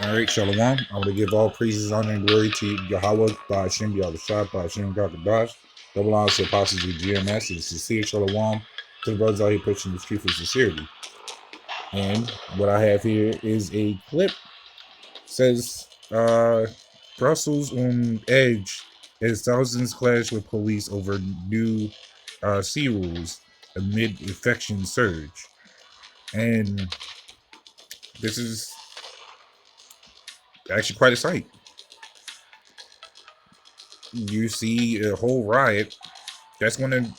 All right, Shalom. I want to give all praises, honor, and glory to Yahweh, by Hashem, Yahushua, by Hashem, Kakadash. Double honors to apostles of GMS, and sincere Shalom to the brothers out here pushing the street for sincerity. And what I have here is a clip. It says, Brussels on edge as thousands clash with police over new sea rules amid infection surge. And this is actually quite a sight. You see a whole riot that's going to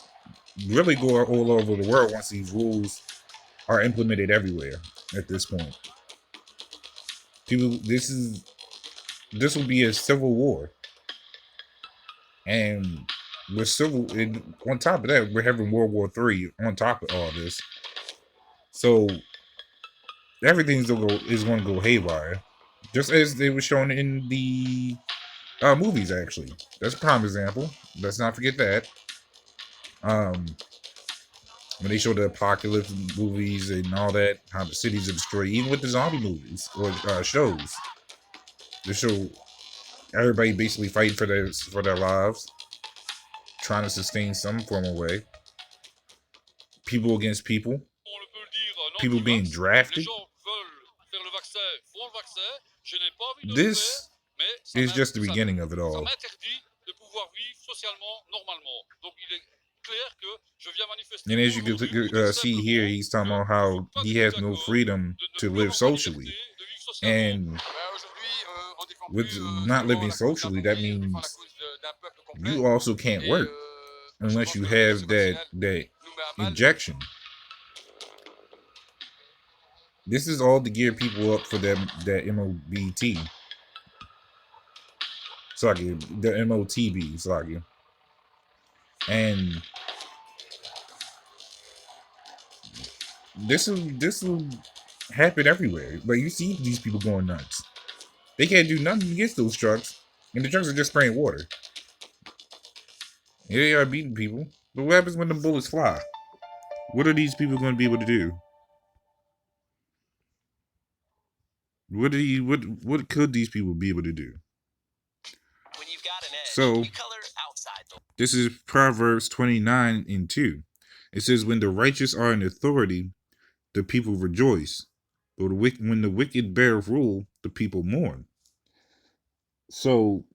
really go all over the world once these rules are implemented everywhere at this point. People, this will be a civil war, and and on top of that, we're having World War III on top of all this. So is going to go haywire, just as they were shown in the movies. Actually, that's a prime example. Let's not forget that. Um, when they show the apocalypse movies and all that, how the cities are destroyed, even with the zombie movies or shows, they show everybody basically fighting for their lives, trying to sustain some form of way. People against people, people being drafted. This is just the beginning of it all. And as you can see here, he's talking about how he has no freedom to live socially. And with not living socially, that means you also can't work unless you have that injection. This is all to gear people up for that MOBT. Sorry, the MOTB, sorry. And this will happen everywhere. But you see these people going nuts. They can't do nothing against those trucks, and the trucks are just spraying water. Here they are beating people. But what happens when the bullets fly? What are these people going to be able to do? What could these people be able to do? So this is Proverbs 29:2. It says, "When the righteous are in authority, the people rejoice, but when the wicked bear rule, the people mourn." So,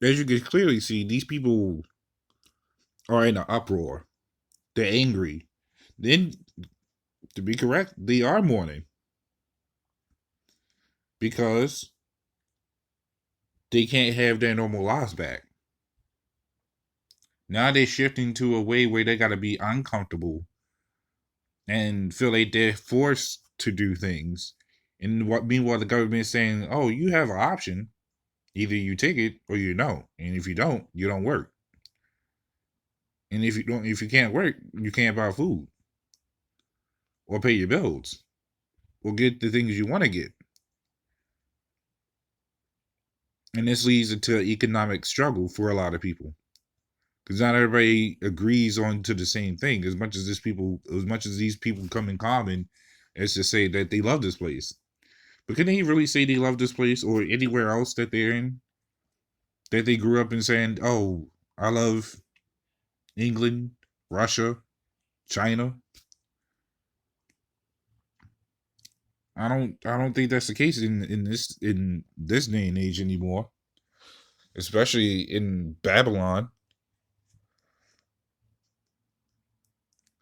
as you can clearly see, these people are in an uproar. They're angry. Then, to be correct, they are mourning because they can't have their normal lives back. Now they're shifting to a way where they got to be uncomfortable and feel like they're forced to do things. And meanwhile, the government is saying, "Oh, you have an option. Either you take it or you don't. And if you don't work. And if you can't work, you can't buy food or pay your bills or get the things you want to get." And this leads into economic struggle for a lot of people, because not everybody agrees on to the same thing. As much as these people come in common as to say that they love this place, but can they really say they love this place or anywhere else that they're in, that they grew up in saying, "Oh, I love England, Russia, China"? I don't think that's the case in this day and age anymore, especially in Babylon.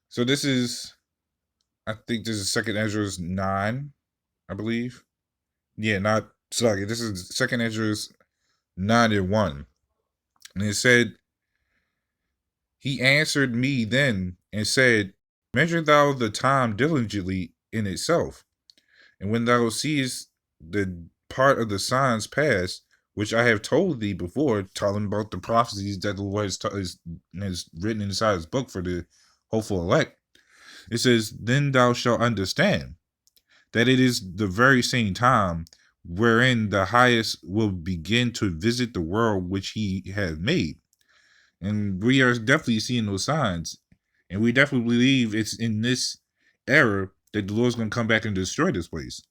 So this is, I think this is Second Ezra's 9, I believe. Yeah, not sorry. This is Second Ezra's 9:1, and it said, "He answered me then and said, Measure thou the time diligently in itself, and when thou seest the part of the signs pass, which I have told thee before," talking about the prophecies that the Lord has written inside his book for the hopeful elect. It says, "Then thou shalt understand that it is the very same time wherein the highest will begin to visit the world which he has made." And we are definitely seeing those signs. And we definitely believe it's in this era that the Lord's going to come back and destroy this place.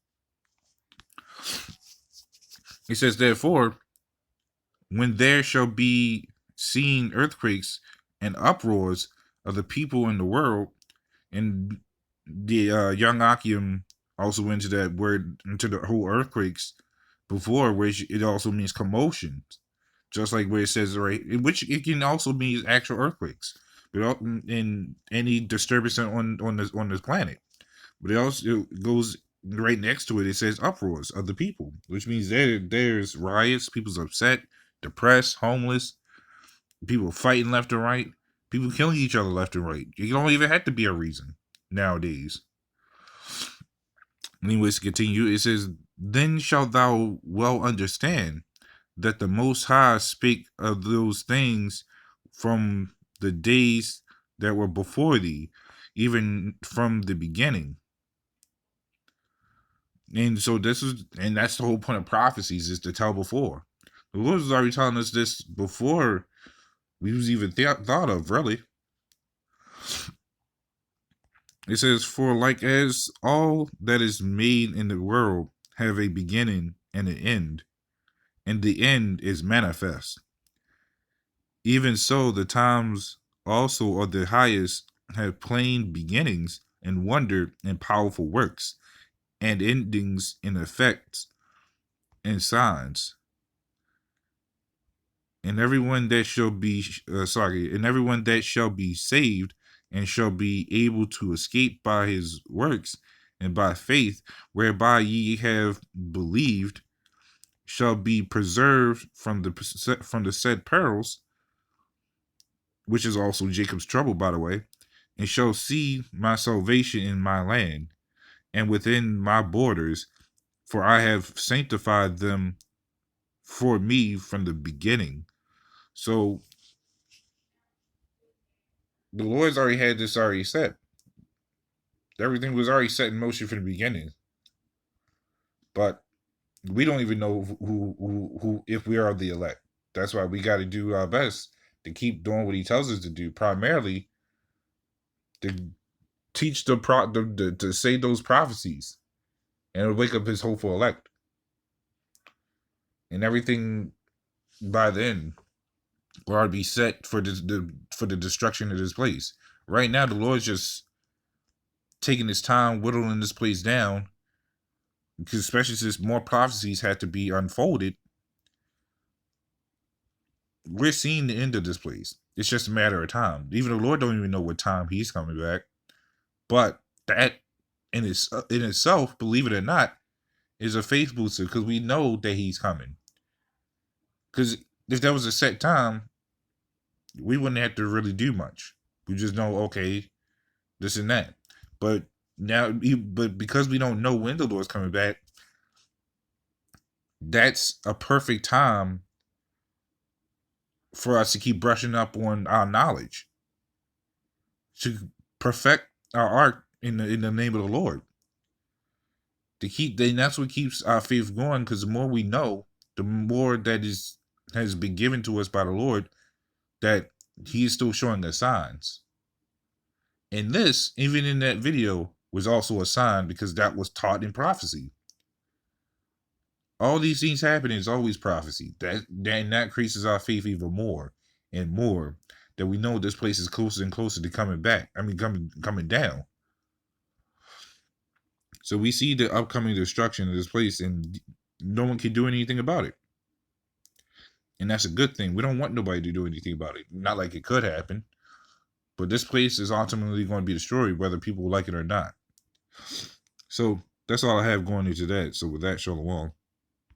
It says, therefore, when there shall be seen earthquakes and uproars of the people in the world, and the young Akim also went into that word, into the whole earthquakes before, which it also means commotion, just like where it says, right, which it can also mean actual earthquakes, but in any disturbance on this planet. But it also goes right next to it. It says uproars of the people, which means there's riots, people's upset, depressed, homeless, people fighting left and right, people killing each other left and right. You don't even have to be a reason nowadays. Anyways, to continue, it says, then shalt thou well understand that the Most High spake of those things from the days that were before thee, even from the beginning. And so that's the whole point of prophecies, is to tell before. The Lord was already telling us this before we was even thought of, really. It says, for like as all that is made in the world have a beginning and an end, and the end is manifest, even so the times also of the highest have plain beginnings and wonder and powerful works, and endings in effects and signs. And everyone that shall be and everyone that shall be saved and shall be able to escape by his works and by faith whereby ye have believed shall be preserved from the said perils, which is also Jacob's trouble, by the way, and shall see my salvation in my land and within my borders, for I have sanctified them for me from the beginning. So the Lord's already had this already set. Everything was already set in motion from the beginning. But we don't even know who if we are the elect. That's why we got to do our best to keep doing what he tells us to do, primarily to teach to say those prophecies and wake up his hopeful elect. And everything by then will already be set for for the destruction of this place. Right now, the Lord's just taking his time whittling this place down, because especially since more prophecies had to be unfolded, we're seeing the end of this place. It's just a matter of time. Even the Lord don't even know what time he's coming back. But that in itself, believe it or not, is a faith booster, because we know that he's coming. Because if there was a set time, we wouldn't have to really do much. We just know, okay, this and that. But because we don't know when the Lord's coming back, that's a perfect time for us to keep brushing up on our knowledge, to perfect our art in the name of the Lord. Then that's what keeps our faith going, because the more we know, the more that has been given to us by the Lord, that he is still showing us signs. And this, even in that video, was also a sign, because that was taught in prophecy. All these things happening is always prophecy. That increases our faith even more and more, that we know this place is closer and closer to coming back. I mean, coming down. So we see the upcoming destruction of this place, and no one can do anything about it. And that's a good thing. We don't want nobody to do anything about it. Not like it could happen, but this place is ultimately going to be destroyed, whether people like it or not. So that's all I have going into that. So with that, shalom.